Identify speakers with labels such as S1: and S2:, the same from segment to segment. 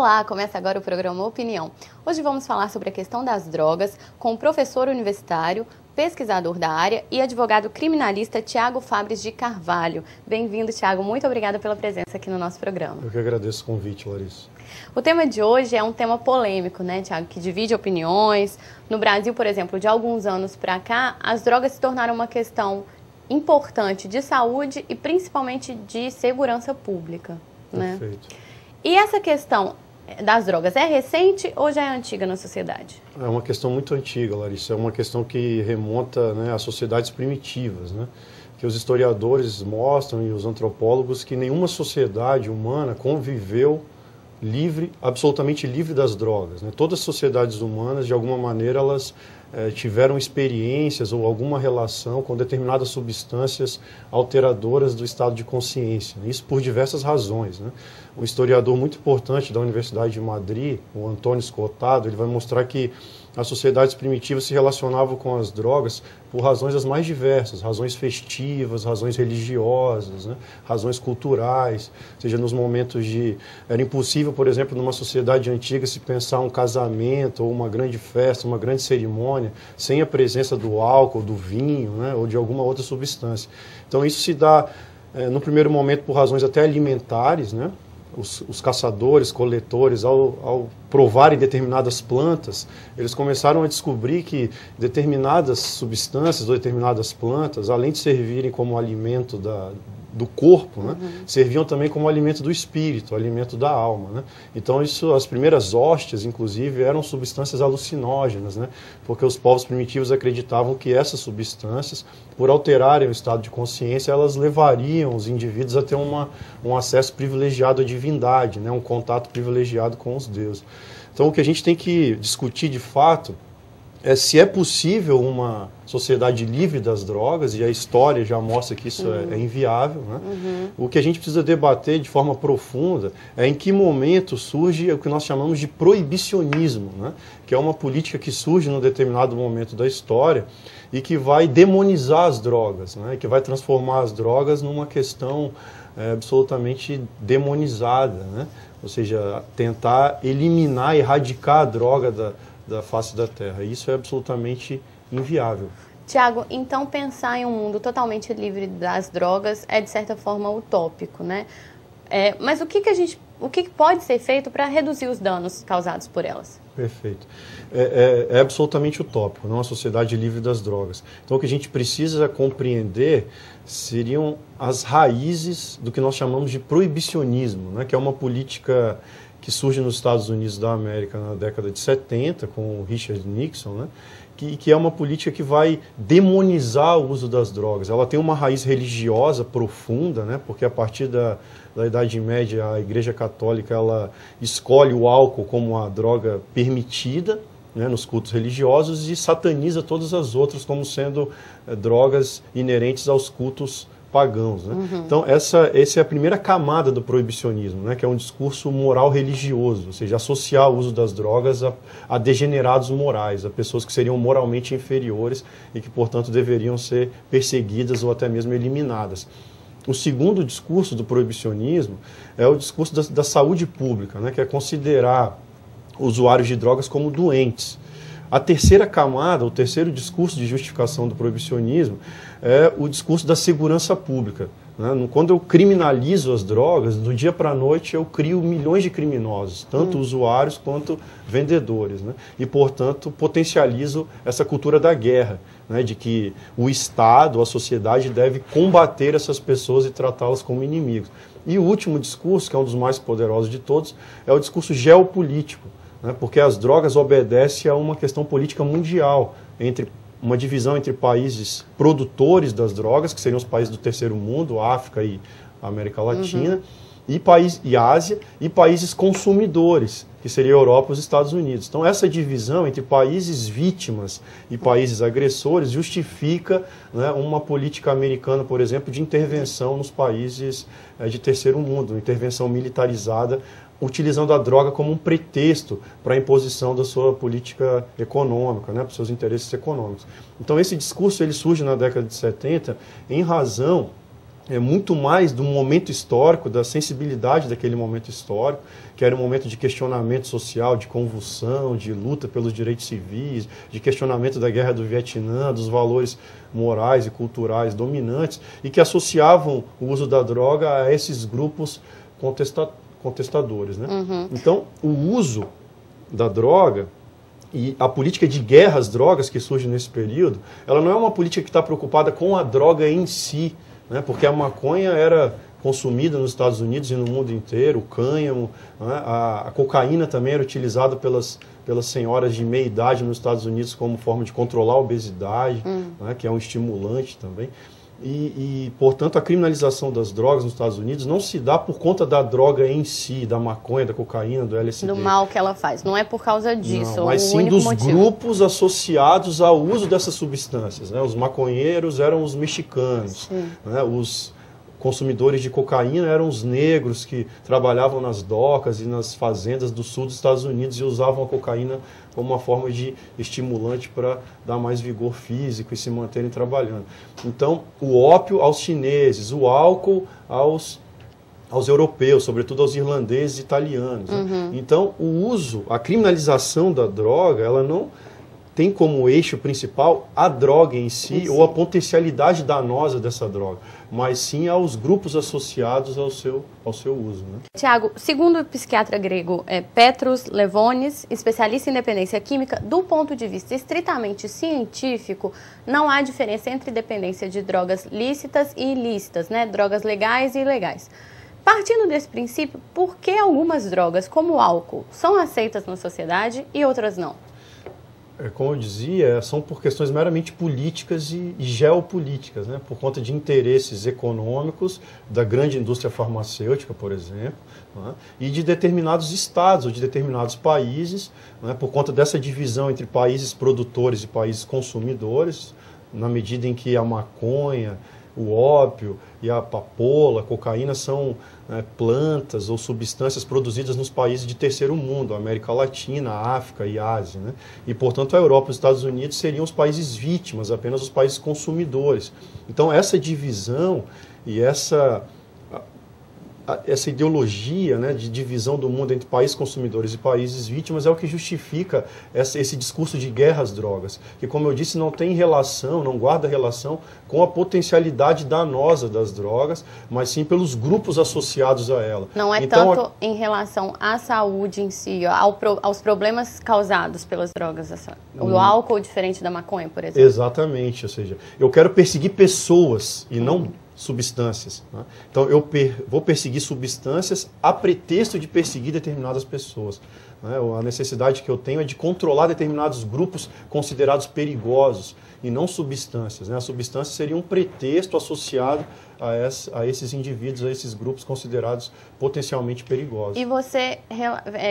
S1: Olá, começa agora o programa Opinião. Hoje vamos falar sobre a questão das drogas com o professor universitário, pesquisador da área e advogado criminalista Tiago Fabres de Carvalho. Bem-vindo, Tiago. Muito obrigada pela presença aqui no nosso programa.
S2: Eu que agradeço o convite, Larissa.
S1: O tema de hoje é um tema polêmico, né, Tiago, que divide opiniões. No Brasil, por exemplo, de alguns anos para cá, as drogas se tornaram uma questão importante de saúde e principalmente de segurança pública, né?
S2: Perfeito.
S1: E essa questão das drogas é recente ou já é antiga na sociedade?
S2: É uma questão muito antiga, Larissa. É uma questão que remonta, né, às sociedades primitivas, né? Que os historiadores mostram e os antropólogos que nenhuma sociedade humana conviveu livre, absolutamente livre das drogas, né? Todas as sociedades humanas, de alguma maneira, elas tiveram experiências ou alguma relação com determinadas substâncias alteradoras do estado de consciência. Isso por diversas razões, né? Um historiador muito importante da Universidade de Madrid, o Antônio Escotado, ele vai mostrar que as sociedades primitivas se relacionavam com as drogas por razões as mais diversas, razões festivas, razões religiosas, né? Razões culturais, seja nos momentos de... Era impossível, por exemplo, numa sociedade antiga se pensar um casamento ou uma grande festa, uma grande cerimônia, sem a presença do álcool, do vinho, né? Ou de alguma outra substância. Então isso se dá, no primeiro momento, por razões até alimentares, né? Os caçadores, coletores, ao provarem determinadas plantas, eles começaram a descobrir que determinadas substâncias ou determinadas plantas, além de servirem como alimento do corpo, né, serviam também como alimento do espírito, alimento da alma, né? Então as primeiras hóstias, inclusive, eram substâncias alucinógenas, né? Porque os povos primitivos acreditavam que essas substâncias, por alterarem o estado de consciência, elas levariam os indivíduos a ter um acesso privilegiado à divindade, né? Um contato privilegiado com os deuses. Então o que a gente tem que discutir de fato é se é possível uma sociedade livre das drogas, e a história já mostra que isso é inviável, né? O que a gente precisa debater de forma profunda é em que momento surge o que nós chamamos de proibicionismo, né? Que é uma política que surge num determinado momento da história e que vai demonizar as drogas, né? Que vai transformar as drogas numa questão absolutamente demonizada, né? Ou seja, tentar eliminar, erradicar a droga da face da Terra. Isso é absolutamente inviável.
S1: Tiago, então pensar em um mundo totalmente livre das drogas é, de certa forma, utópico, né? Mas o que pode ser feito para reduzir os danos causados por elas?
S2: Perfeito. É absolutamente utópico, não? A sociedade livre das drogas. Então o que a gente precisa compreender seriam as raízes do que nós chamamos de proibicionismo, né? Que é uma política que surge nos Estados Unidos da América na década de 70, com o Richard Nixon, né? Que é uma política que vai demonizar o uso das drogas. Ela tem uma raiz religiosa profunda, né? Porque a partir da Idade Média, a Igreja Católica ela escolhe o álcool como uma droga permitida, né, nos cultos religiosos, e sataniza todas as outras como sendo drogas inerentes aos cultos pagãos, né? Então essa é a primeira camada do proibicionismo, né? Que é um discurso moral religioso, ou seja, associar o uso das drogas a degenerados morais, a pessoas que seriam moralmente inferiores e que, portanto, deveriam ser perseguidas ou até mesmo eliminadas. O segundo discurso do proibicionismo é o discurso da saúde pública, né? Que é considerar usuários de drogas como doentes. A terceira camada, o terceiro discurso de justificação do proibicionismo é o discurso da segurança pública, né? Quando eu criminalizo as drogas, do dia para a noite eu crio milhões de criminosos, tanto usuários quanto vendedores, né? E, portanto, potencializo essa cultura da guerra, né? De que o Estado, a sociedade deve combater essas pessoas e tratá-las como inimigos. E o último discurso, que é um dos mais poderosos de todos, é o discurso geopolítico, né? Porque as drogas obedecem a uma questão política mundial, uma divisão entre países produtores das drogas, que seriam os países do terceiro mundo, África e América Latina, e Ásia, e países consumidores, que seria a Europa e os Estados Unidos. Então essa divisão entre países vítimas e países agressores justifica, né, uma política americana, por exemplo, de intervenção nos países de terceiro mundo, intervenção militarizada, utilizando a droga como um pretexto para a imposição da sua política econômica, né, para os seus interesses econômicos. Então esse discurso ele surge na década de 70 em razão é muito mais do momento histórico, da sensibilidade daquele momento histórico, que era um momento de questionamento social, de convulsão, de luta pelos direitos civis, de questionamento da guerra do Vietnã, dos valores morais e culturais dominantes, e que associavam o uso da droga a esses grupos contestadores, né? Então, o uso da droga e a política de guerra às drogas que surge nesse período, ela não é uma política que está preocupada com a droga em si, né? Porque a maconha era consumida nos Estados Unidos e no mundo inteiro, o cânhamo, né? A cocaína também era utilizada pelas senhoras de meia idade nos Estados Unidos como forma de controlar a obesidade, né? Que é um estimulante também. Portanto, a criminalização das drogas nos Estados Unidos não se dá por conta da droga em si, da maconha, da cocaína, do LSD.
S1: Do mal que ela faz, não é por causa disso,
S2: não, mas
S1: o
S2: sim
S1: único
S2: dos
S1: motivo.
S2: grupos associados ao uso dessas substâncias, né? Os maconheiros eram os mexicanos, né? Os consumidores de cocaína eram os negros que trabalhavam nas docas e nas fazendas do sul dos Estados Unidos e usavam a cocaína como uma forma de estimulante para dar mais vigor físico e se manterem trabalhando. Então, o ópio aos chineses, o álcool aos europeus, sobretudo aos irlandeses e italianos. Né? Então, o uso, a criminalização da droga, ela não tem como eixo principal a droga em si ou a potencialidade danosa dessa droga, mas sim aos grupos associados ao seu uso. Né?
S1: Tiago, segundo o psiquiatra grego Petros Levonis, especialista em dependência química, do ponto de vista estritamente científico, não há diferença entre dependência de drogas lícitas e ilícitas, né? Drogas legais e ilegais. Partindo desse princípio, por que algumas drogas, como o álcool, são aceitas na sociedade e outras não?
S2: Como eu dizia, são por questões meramente políticas e geopolíticas, né? Por conta de interesses econômicos da grande indústria farmacêutica, por exemplo, né? E de determinados estados ou de determinados países, né? Por conta dessa divisão entre países produtores e países consumidores, na medida em que a maconha, o ópio e a papoula, a cocaína são plantas ou substâncias produzidas nos países de terceiro mundo, América Latina, África e Ásia. Né? E, portanto, a Europa e os Estados Unidos seriam os países vítimas, apenas os países consumidores. Então, essa divisão e essa ideologia, né, de divisão do mundo entre países consumidores e países vítimas é o que justifica esse discurso de guerra às drogas, que, como eu disse, não tem relação, não guarda relação com a potencialidade danosa das drogas, mas sim pelos grupos associados a ela.
S1: Não é então, tanto em relação à saúde em si, aos problemas causados pelas drogas, o álcool diferente da maconha, por exemplo.
S2: Exatamente, ou seja, eu quero perseguir pessoas e não substâncias. Né? Então, eu vou perseguir substâncias a pretexto de perseguir determinadas pessoas. Né? A necessidade que eu tenho é de controlar determinados grupos considerados perigosos e não substâncias. Né? A substância seria um pretexto associado a esses indivíduos, a esses grupos considerados potencialmente perigosos.
S1: E você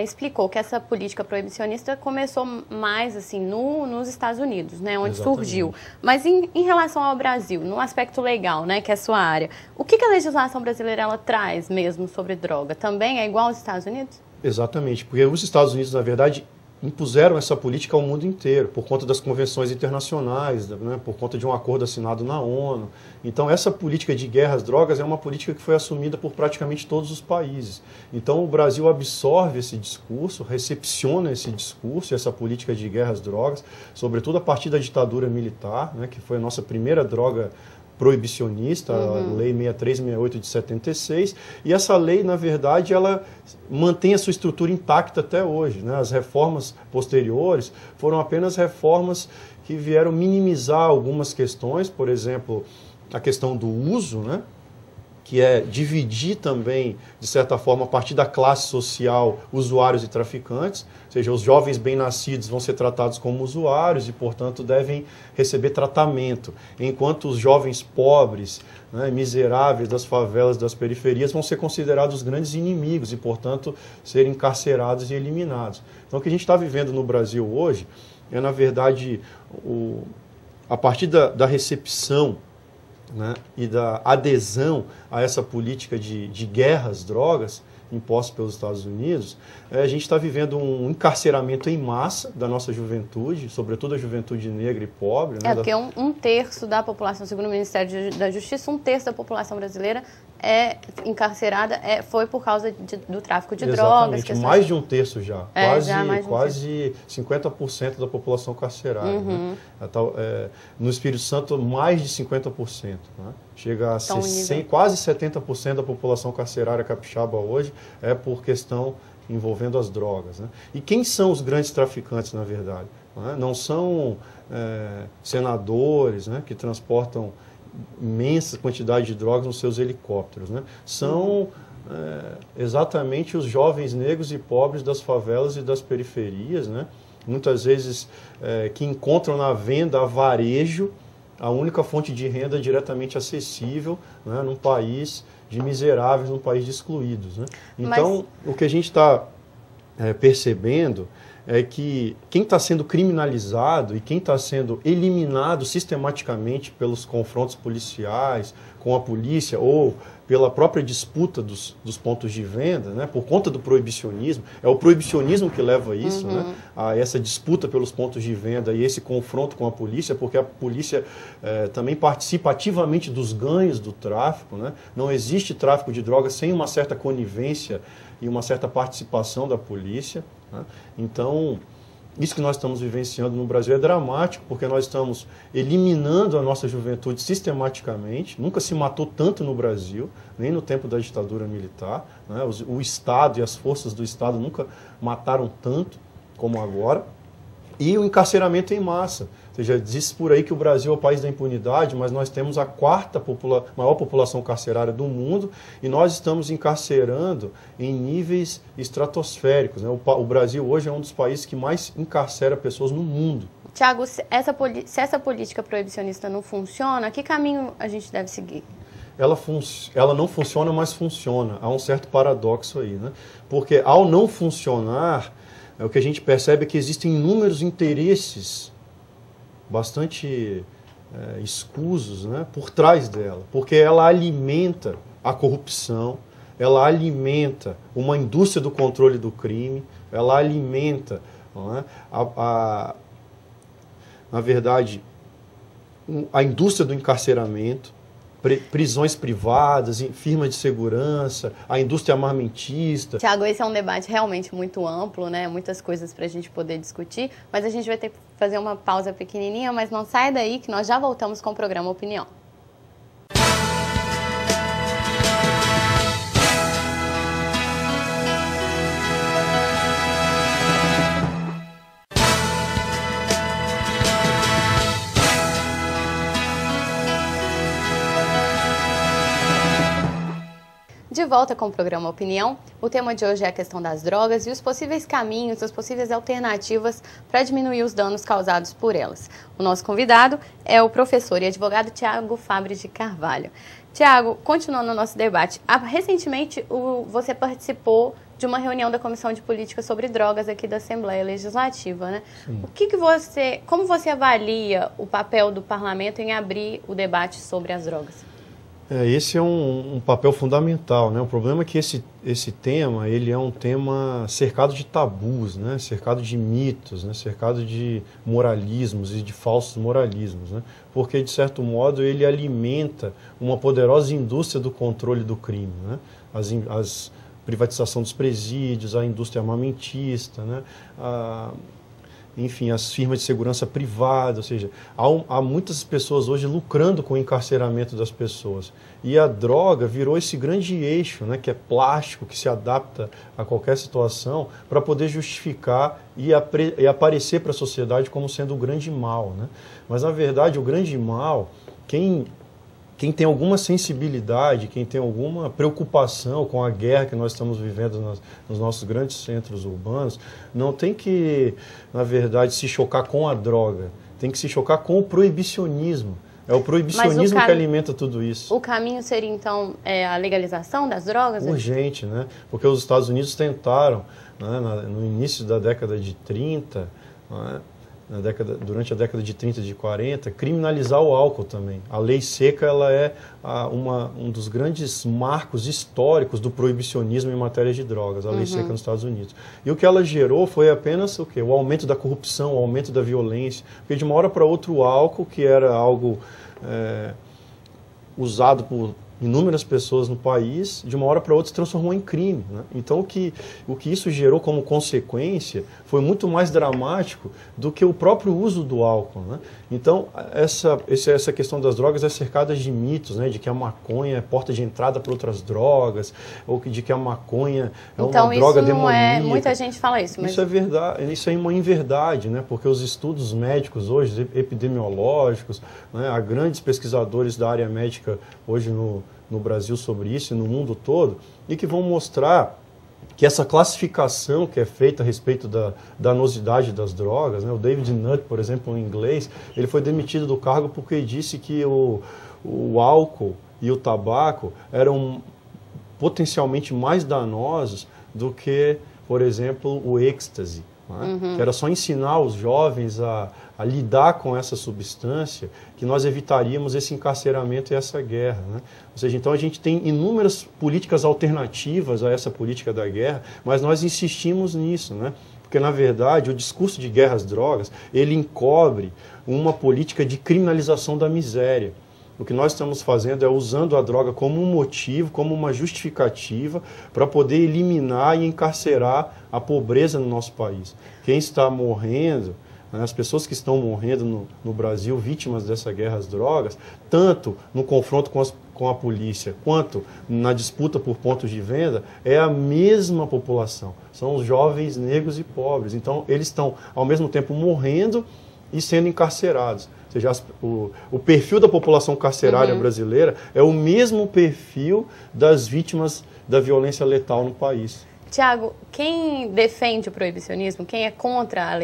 S1: explicou que essa política proibicionista começou mais assim nos Estados Unidos, né, onde surgiu. Mas em relação ao Brasil, no aspecto legal, né, que é a sua área, o que a legislação brasileira ela traz mesmo sobre droga? Também é igual aos Estados Unidos?
S2: Exatamente, porque os Estados Unidos, na verdade, impuseram essa política ao mundo inteiro, por conta das convenções internacionais, né, por conta de um acordo assinado na ONU. Então, essa política de guerra às drogas é uma política que foi assumida por praticamente todos os países. Então, o Brasil absorve esse discurso, recepciona esse discurso, essa política de guerra às drogas, sobretudo a partir da ditadura militar, né, que foi a nossa primeira droga proibicionista, a Lei 6368 de 76, e essa lei, na verdade, ela mantém a sua estrutura intacta até hoje. Né? As reformas posteriores foram apenas reformas que vieram minimizar algumas questões, por exemplo, a questão do uso, né? Que é dividir também, de certa forma, a partir da classe social, usuários e traficantes, ou seja, os jovens bem-nascidos vão ser tratados como usuários e, portanto, devem receber tratamento, enquanto os jovens pobres, né, miseráveis das favelas, das periferias, vão ser considerados os grandes inimigos e, portanto, serem encarcerados e eliminados. Então, o que a gente está vivendo no Brasil hoje é, na verdade, a partir da recepção, né, e da adesão a essa política de guerra às drogas, impostos pelos Estados Unidos, a gente está vivendo um encarceramento em massa da nossa juventude, sobretudo a juventude negra e pobre. Né?
S1: Porque um terço da população, segundo o Ministério da Justiça, um terço da população brasileira é encarcerada foi por causa do tráfico de drogas.
S2: Mais de um terço já.
S1: Quase
S2: 50% da população carcerária. Né? No Espírito Santo, mais de 50%. Né? Chega a quase 70% da população carcerária capixaba hoje é por questão envolvendo as drogas. Né? E quem são os grandes traficantes, na verdade? Não são senadores, né, que transportam imensa quantidade de drogas nos seus helicópteros. Né? São exatamente os jovens negros e pobres das favelas e das periferias, né? Muitas vezes que encontram na venda a varejo a única fonte de renda diretamente acessível, né, num país de miseráveis, num país de excluídos. Né? Então, o que a gente está percebendo é que quem está sendo criminalizado e quem está sendo eliminado sistematicamente pelos confrontos policiais com a polícia ou pela própria disputa dos pontos de venda, né, por conta do proibicionismo, é o proibicionismo que leva a isso, né, a essa disputa pelos pontos de venda e esse confronto com a polícia, porque a polícia também participa ativamente dos ganhos do tráfico. Né? Não existe tráfico de drogas sem uma certa conivência e uma certa participação da polícia. Né? Então, isso que nós estamos vivenciando no Brasil é dramático, porque nós estamos eliminando a nossa juventude sistematicamente. Nunca se matou tanto no Brasil, nem no tempo da ditadura militar. Né? O Estado e as forças do Estado nunca mataram tanto como agora. E o encarceramento em massa. Ou seja, diz por aí que o Brasil é o país da impunidade, mas nós temos a quarta maior população carcerária do mundo e nós estamos encarcerando em níveis estratosféricos. Né? O Brasil hoje é um dos países que mais encarcera pessoas no mundo.
S1: Tiago, se essa política proibicionista não funciona, que caminho a gente deve seguir?
S2: Ela não funciona, mas funciona. Há um certo paradoxo aí, né? Porque ao não funcionar, o que a gente percebe é que existem inúmeros interesses bastante escusos, né, por trás dela, porque ela alimenta a corrupção, ela alimenta uma indústria do controle do crime, ela alimenta, não é, na verdade, a indústria do encarceramento, prisões privadas, firmas de segurança, a indústria armamentista.
S1: Tiago, esse é um debate realmente muito amplo, né? Muitas coisas para a gente poder discutir, mas a gente vai ter que fazer uma pausa pequenininha, mas não sai daí que nós já voltamos com o programa Opinião. De volta com o programa Opinião, o tema de hoje é a questão das drogas e os possíveis caminhos, as possíveis alternativas para diminuir os danos causados por elas. O nosso convidado é o professor e advogado Tiago Fabris de Carvalho. Tiago, continuando o nosso debate, recentemente você participou de uma reunião da Comissão de Política sobre Drogas aqui da Assembleia Legislativa, né? Como você avalia o papel do parlamento em abrir o debate sobre as drogas?
S2: Esse é um papel fundamental, né? O problema é que esse tema, ele é um tema cercado de tabus, né? Cercado de mitos, né? Cercado de moralismos e de falsos moralismos, né? Porque, de certo modo, ele alimenta uma poderosa indústria do controle do crime, né? As privatização dos presídios, a indústria armamentista, né? Enfim, as firmas de segurança privada, ou seja, há muitas pessoas hoje lucrando com o encarceramento das pessoas. E a droga virou esse grande eixo, né, que é plástico, que se adapta a qualquer situação, para poder justificar e aparecer para a sociedade como sendo o grande mal, né? Mas, na verdade, o grande mal, quem tem alguma sensibilidade, quem tem alguma preocupação com a guerra que nós estamos vivendo nos nossos grandes centros urbanos, não tem que, na verdade, se chocar com a droga, tem que se chocar com o proibicionismo. É o proibicionismo que alimenta tudo isso.
S1: O caminho seria, então, a legalização das drogas?
S2: Urgente, né? Porque os Estados Unidos tentaram, né, no início da década de 30, né, durante a década de 30 e de 40, criminalizar o álcool também. A lei seca ela é um dos grandes marcos históricos do proibicionismo em matéria de drogas, a lei seca nos Estados Unidos. E o que ela gerou foi apenas o quê? O aumento da corrupção, o aumento da violência. Porque de uma hora para outra o álcool, que era algo usado por inúmeras pessoas no país, de uma hora para outra se transformou em crime, né? Então o que isso gerou como consequência foi muito mais dramático do que o próprio uso do álcool, né? Então essa questão das drogas é cercada de mitos, né? De que a maconha é porta de entrada para outras drogas, ou de que a maconha é uma droga demoníaca.
S1: Muita gente fala isso. Mas...
S2: Isso é verdade, isso é uma inverdade, né? Porque os estudos médicos hoje, epidemiológicos, né? Há grandes pesquisadores da área médica hoje no Brasil sobre isso e no mundo todo, e que vão mostrar que essa classificação que é feita a respeito da danosidade das drogas, né? O David Nutt, por exemplo, em inglês, ele foi demitido do cargo porque disse que o álcool e o tabaco eram potencialmente mais danosos do que, por exemplo, o êxtase, né? Que era só ensinar os jovens a lidar com essa substância que nós evitaríamos esse encarceramento e essa guerra, né? Ou seja, então a gente tem inúmeras políticas alternativas a essa política da guerra, mas nós insistimos nisso, né? Porque, na verdade, o discurso de guerra às drogas, ele encobre uma política de criminalização da miséria. O que nós estamos fazendo é usando a droga como um motivo, como uma justificativa para poder eliminar e encarcerar a pobreza no nosso país. Quem está morrendo, as pessoas que estão morrendo no Brasil, vítimas dessa guerra às drogas, tanto no confronto com a polícia, quanto na disputa por pontos de venda, é a mesma população. São os jovens negros e pobres. Então, eles estão, ao mesmo tempo, morrendo e sendo encarcerados. Ou seja, o perfil da população carcerária brasileira é o mesmo perfil das vítimas da violência letal no país.
S1: Tiago, quem defende o proibicionismo, quem é contra a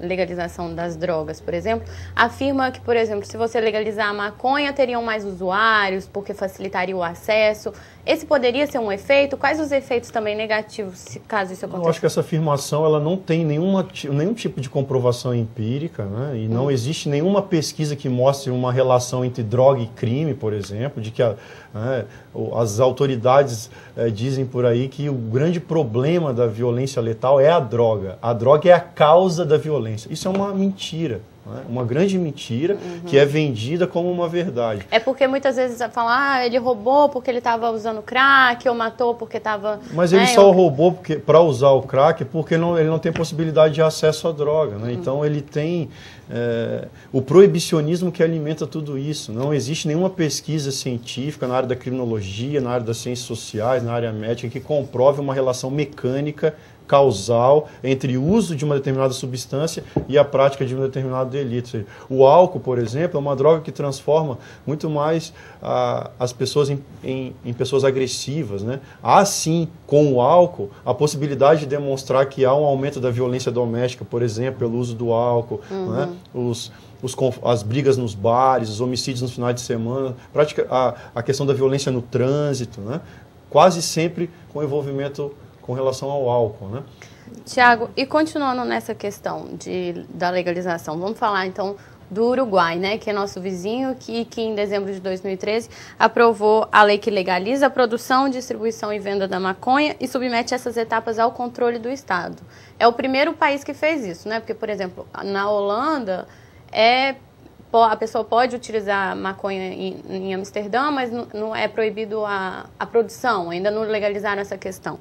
S1: legalização das drogas, por exemplo, afirma que, por exemplo, se você legalizar a maconha, teriam mais usuários, porque facilitaria o acesso. Esse poderia ser um efeito? Quais os efeitos também negativos, caso isso aconteça?
S2: Eu acho que essa afirmação ela não tem nenhum tipo de comprovação empírica, né? E não existe nenhuma pesquisa que mostre uma relação entre droga e crime, por exemplo, de que as autoridades dizem por aí que o grande problema da violência letal é a droga. A droga é a causa da violência. Isso é uma mentira. Uma grande mentira que é vendida como uma verdade.
S1: É porque muitas vezes falam, ele roubou porque ele estava usando crack, ou matou porque estava...
S2: Mas ele só roubou para usar o crack porque ele não tem possibilidade de acesso à droga, né? Então ele tem o proibicionismo que alimenta tudo isso. Não existe nenhuma pesquisa científica na área da criminologia, na área das ciências sociais, na área médica, que comprove uma relação mecânica causal entre o uso de uma determinada substância e a prática de um determinado delito. O álcool, por exemplo, é uma droga que transforma muito mais as pessoas em pessoas agressivas, né? Há sim, com o álcool, a possibilidade de demonstrar que há um aumento da violência doméstica, por exemplo, pelo uso do álcool, né? As brigas nos bares, os homicídios nos finais de semana, a questão da violência no trânsito, né? Quase sempre com envolvimento com relação ao álcool, né?
S1: Tiago, e continuando nessa questão da legalização, vamos falar então do Uruguai, né, que é nosso vizinho, que em dezembro de 2013 aprovou a lei que legaliza a produção, distribuição e venda da maconha e submete essas etapas ao controle do Estado. É o primeiro país que fez isso, né? Porque, por exemplo, na Holanda a pessoa pode utilizar maconha em Amsterdã, mas não é proibido a produção, ainda não legalizaram essa questão.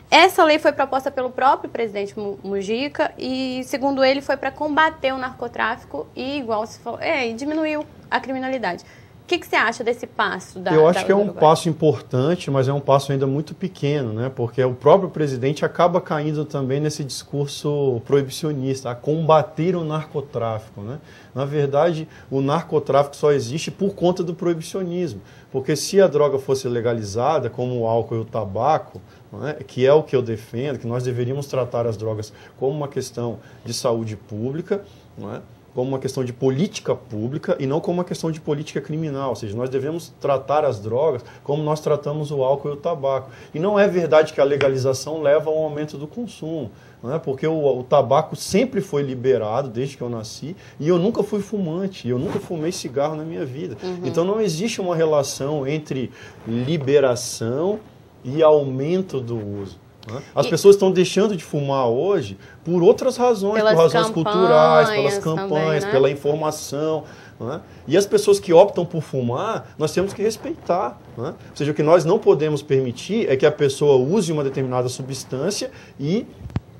S1: Essa lei foi proposta pelo próprio presidente Mujica e, segundo ele, foi para combater o narcotráfico e, igual se falou, e diminuiu a criminalidade. O que você acha desse passo
S2: Eu acho que é um passo importante, mas é um passo ainda muito pequeno, né? Porque o próprio presidente acaba caindo também nesse discurso proibicionista, a combater o narcotráfico, né? Na verdade, o narcotráfico só existe por conta do proibicionismo. Porque se a droga fosse legalizada, como o álcool e o tabaco, né, que é o que eu defendo, que nós deveríamos tratar as drogas como uma questão de saúde pública, não é? como uma questão de política pública e não como uma questão de política criminal. Ou seja, nós devemos tratar as drogas como nós tratamos o álcool e o tabaco. E não é verdade que a legalização leva ao aumento do consumo, não é? Porque o tabaco sempre foi liberado desde que eu nasci e eu nunca fui fumante, eu nunca fumei cigarro na minha vida. Então não existe uma relação entre liberação e aumento do uso. As pessoas estão deixando de fumar hoje por outras razões, por razões culturais, pelas campanhas, também, né? Pela informação. Né? E as pessoas que optam por fumar, nós temos que respeitar. Né? Ou seja, o que nós não podemos permitir é que a pessoa use uma determinada substância e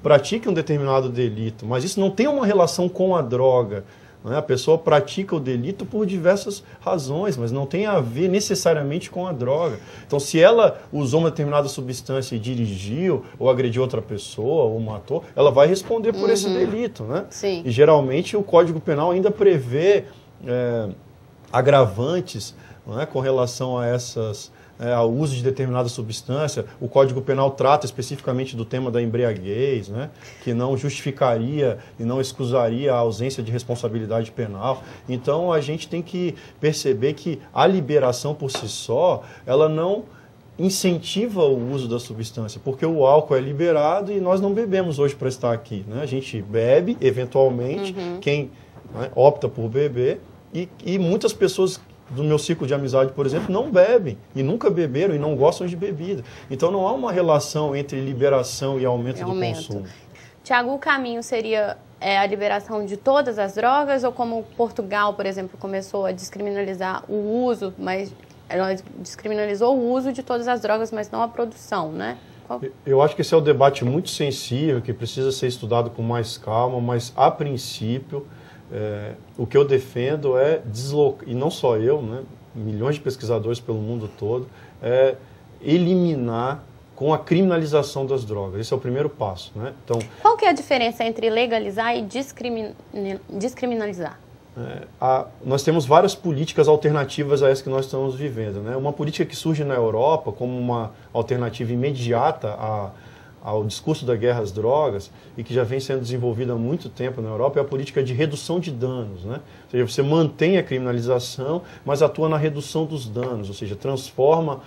S2: pratique um determinado delito. Mas isso não tem uma relação com a droga. A pessoa pratica o delito por diversas razões, mas não tem a ver necessariamente com a droga. Então, se ela usou uma determinada substância e dirigiu, ou agrediu outra pessoa, ou matou, ela vai responder por esse delito. Né?
S1: Sim.
S2: E, geralmente, o Código Penal ainda prevê agravantes, não é, com relação a ao uso de determinada substância. O Código Penal trata especificamente do tema da embriaguez, né, que não justificaria e não excusaria a ausência de responsabilidade penal. Então, a gente tem que perceber que a liberação por si só, ela não incentiva o uso da substância, porque o álcool é liberado e nós não bebemos hoje para estar aqui. Né? A gente bebe, eventualmente, quem, né, opta por beber, e muitas pessoas do meu ciclo de amizade, por exemplo, não bebem e nunca beberam e não gostam de bebida. Então não há uma relação entre liberação e aumento do consumo.
S1: Tiago, o caminho seria a liberação de todas as drogas, ou como Portugal, por exemplo, começou a descriminalizar o uso, mas ela descriminalizou o uso de todas as drogas, mas não a produção, né?
S2: Eu acho que esse é um debate muito sensível, que precisa ser estudado com mais calma, mas a princípio o que eu defendo é deslocar, e não só eu, né, milhões de pesquisadores pelo mundo todo, eliminar com a criminalização das drogas. Esse é o primeiro passo. Né? Então,
S1: qual que é a diferença entre legalizar e descriminalizar?
S2: Nós temos várias políticas alternativas a essa que nós estamos vivendo. Né? Uma política que surge na Europa como uma alternativa imediata ao discurso da guerra às drogas e que já vem sendo desenvolvida há muito tempo na Europa é a política de redução de danos. Né? Ou seja, você mantém a criminalização, mas atua na redução dos danos, ou seja, transforma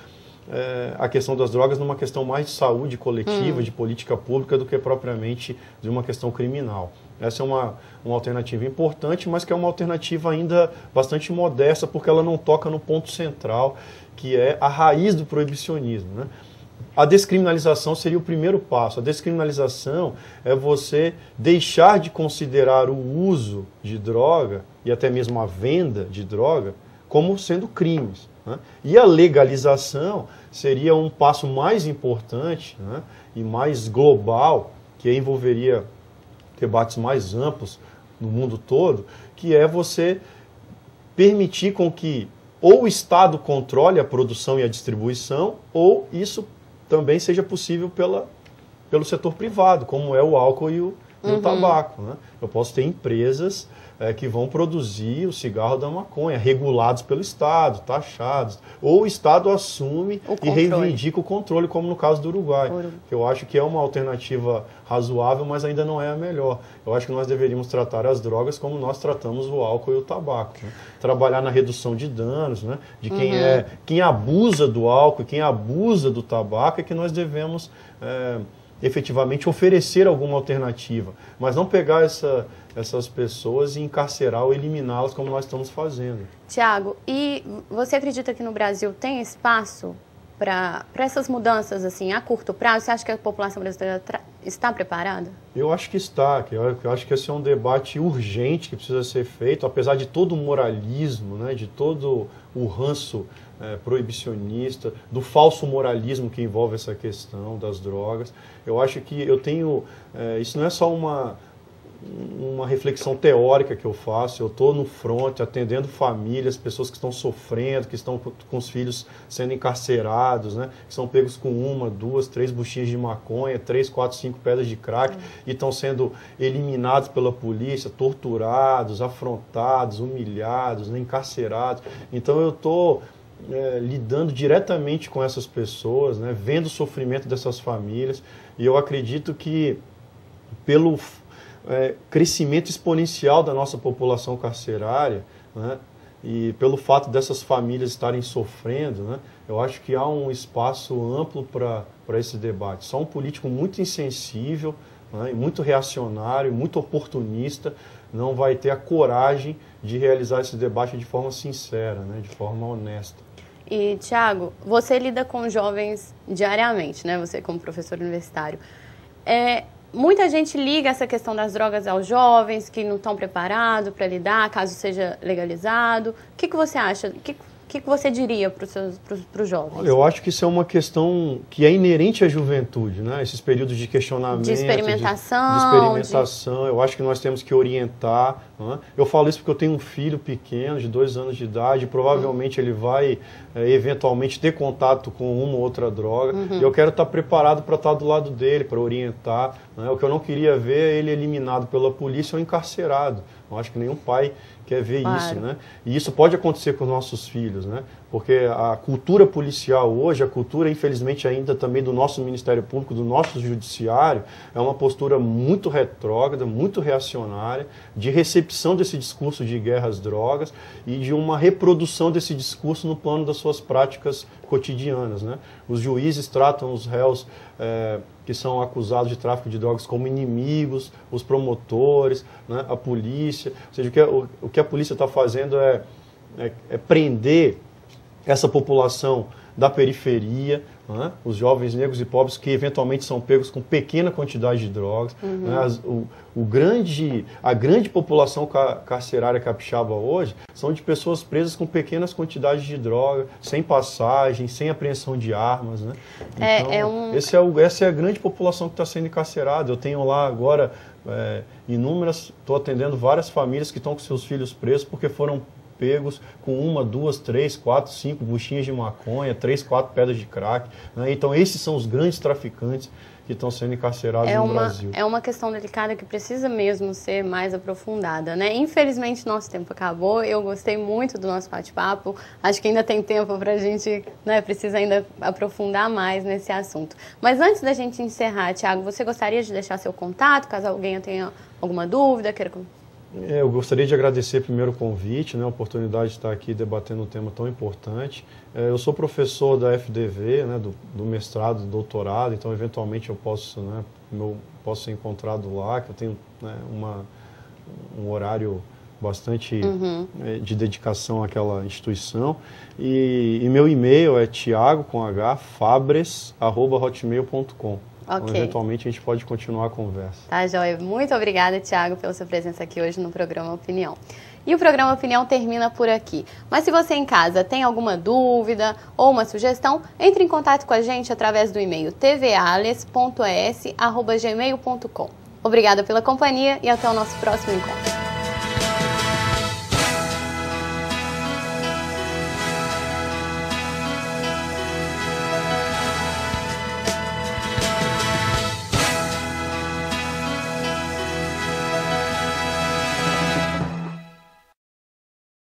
S2: a questão das drogas numa questão mais de saúde coletiva, de política pública, do que propriamente de uma questão criminal. Essa é uma alternativa importante, mas que é uma alternativa ainda bastante modesta, porque ela não toca no ponto central, que é a raiz do proibicionismo. Né? A descriminalização seria o primeiro passo. A descriminalização é você deixar de considerar o uso de droga e até mesmo a venda de droga como sendo crimes. Né? E a legalização seria um passo mais importante, né, e mais global, que envolveria debates mais amplos no mundo todo, que é você permitir com que ou o Estado controle a produção e a distribuição, ou isso também seja possível pelo setor privado, como é o álcool e o tabaco. Né? Eu posso ter empresas que vão produzir o cigarro da maconha, regulados pelo Estado, taxados. Ou o Estado assume e reivindica o controle, como no caso do Uruguai. Que eu acho que é uma alternativa razoável, mas ainda não é a melhor. Eu acho que nós deveríamos tratar as drogas como nós tratamos o álcool e o tabaco. Né? Trabalhar na redução de danos, né? De quem abusa do álcool, quem abusa do tabaco, é que nós devemos efetivamente oferecer alguma alternativa, mas não pegar essas pessoas e encarcerar ou eliminá-las como nós estamos fazendo.
S1: Tiago, e você acredita que no Brasil tem espaço para essas mudanças assim, a curto prazo? Você acha que a população brasileira está preparada? Eu acho que está.
S2: Eu acho que esse é um debate urgente que precisa ser feito, apesar de todo o moralismo, né, de todo o ranço proibicionista, do falso moralismo que envolve essa questão das drogas. Eu acho que eu tenho... isso não é só uma reflexão teórica que eu faço, eu estou no front, atendendo famílias, pessoas que estão sofrendo, que estão com os filhos sendo encarcerados, né, que são pegos com 1, 2, 3 buchinhas de maconha, 3, 4, 5 pedras de crack, e estão sendo eliminados pela polícia, torturados, afrontados, humilhados, né, encarcerados. Então eu estou lidando diretamente com essas pessoas, né, vendo o sofrimento dessas famílias, e eu acredito que pelo crescimento exponencial da nossa população carcerária, né? E pelo fato dessas famílias estarem sofrendo, né? Eu acho que há um espaço amplo para esse debate. Só um político muito insensível, né, muito reacionário, muito oportunista, não vai ter a coragem de realizar esse debate de forma sincera, né, de forma honesta.
S1: E, Thiago, você lida com jovens diariamente, né? Você como professor universitário. Muita gente liga essa questão das drogas aos jovens que não estão preparados para lidar, caso seja legalizado. O que você acha? O que você diria para os jovens?
S2: Olha, eu acho que isso é uma questão que é inerente à juventude, né? Esses períodos de questionamento,
S1: de experimentação.
S2: De experimentação. Eu acho que nós temos que orientar. Né? Eu falo isso porque eu tenho um filho pequeno, de 2 anos de idade, e provavelmente ele vai, eventualmente, ter contato com uma ou outra droga. E eu quero estar preparado para estar do lado dele, para orientar. Né? O que eu não queria ver é ele eliminado pela polícia ou encarcerado. Eu acho que nenhum pai quer ver isso, né? E isso pode acontecer com nossos filhos, né? Porque a cultura policial hoje, a cultura, infelizmente, ainda também do nosso Ministério Público, do nosso Judiciário, é uma postura muito retrógrada, muito reacionária, de recepção desse discurso de guerra às drogas e de uma reprodução desse discurso no plano das suas práticas cotidianas, né? Os juízes tratam os réus que são acusados de tráfico de drogas como inimigos, os promotores, né? A polícia. Ou seja, o que a polícia está fazendo é prender essa população da periferia, né? Os jovens negros e pobres que eventualmente são pegos com pequena quantidade de drogas. Né? A grande população carcerária capixaba hoje são de pessoas presas com pequenas quantidades de droga, sem passagem, sem apreensão de armas. Né? Então, essa é a grande população que está sendo encarcerada. Eu tenho lá agora inúmeras, estou atendendo várias famílias que estão com seus filhos presos porque foram pegos com 1, 2, 3, 4, 5 buchinhas de maconha, 3, 4 pedras de crack. Né? Então esses são os grandes traficantes que estão sendo encarcerados no Brasil.
S1: É uma questão delicada que precisa mesmo ser mais aprofundada, né? Infelizmente nosso tempo acabou, eu gostei muito do nosso bate-papo, acho que ainda tem tempo para a gente, né, precisa ainda aprofundar mais nesse assunto. Mas antes da gente encerrar, Thiago, você gostaria de deixar seu contato, caso alguém tenha alguma dúvida, queira...
S2: Eu gostaria de agradecer primeiro o convite, né, a oportunidade de estar aqui debatendo um tema tão importante. Eu sou professor da FDV, né, do mestrado, do doutorado, então eventualmente eu posso, né, posso ser encontrado lá, que eu tenho, né, um horário bastante de dedicação àquela instituição. E meu e-mail é thiago.fabres@hotmail.com. Okay. Então, eventualmente a gente pode continuar a conversa.
S1: Tá, joia. Muito obrigada, Thiago, pela sua presença aqui hoje no programa Opinião. E o programa Opinião termina por aqui. Mas se você em casa tem alguma dúvida ou uma sugestão, entre em contato com a gente através do e-mail tvales.es@gmail.com. Obrigada pela companhia e até o nosso próximo encontro.